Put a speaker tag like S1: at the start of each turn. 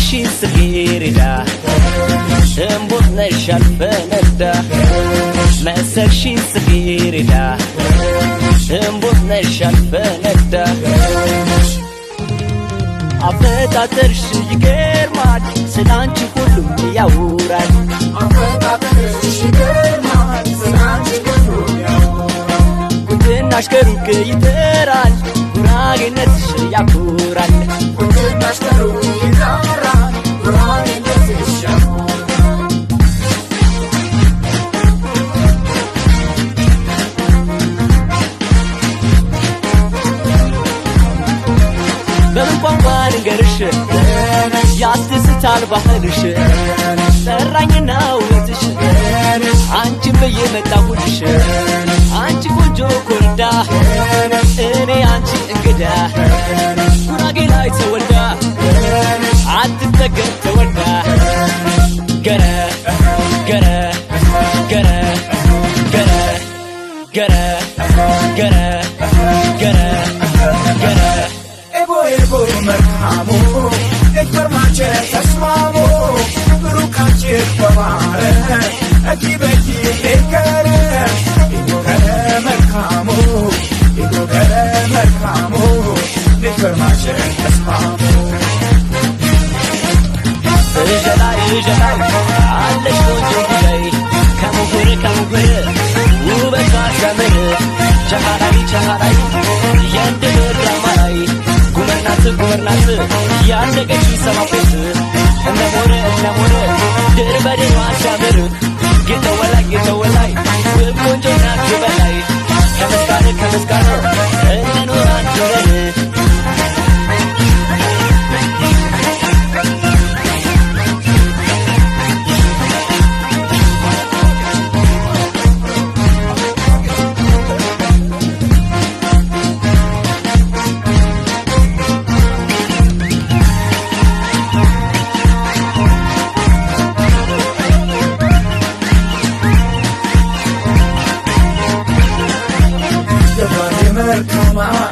S1: مسكشي صغيرة شنبوط نشال فندا مسكشي صغيرة شنبوط نشال فندا አፈጣጠርሽ ይገርማል ስላንቺ ሁሉም ያወራል አፈጣጠርሽ ይገርማል ስላንቺ ሁሉም ያወራል ቁንጅናሽ ከሩቅ ይጠራል ጉራጌነትሽ ያኮራል ቁንጅናሽ ከሩቅ ይጠራል ጉራጌነትሽ ያኮራል በቋንቋን ገርሽ ያስደስታል ባህልሽ ሰራኝና ውበትሽ አንቺን በየመጣሁልሽ አንቺ ቆንጆ ኮርዳ እኔ አንቺ እንግዳ ጉራጌ ላይ ተወልዳ አትጠገብ ተወልዳ ገረ ገረ ገረ ገረ ገረ ገረ ገረ ገረ ebo merkamo ekbarmache tasmamo rukache pamare akibeki ekare ebo merkamo ekbarmache tasmamo jalai allesh konjo gay kamugure ubet vasamere chaharai yende ramai ጉርናት ያንደገች ሰማፈት እነሞረ ድርበድ ማሻምር ጌተወላይ ቆንጆ ናት በላይ ከመስካር እንኖር አንድረን Come on.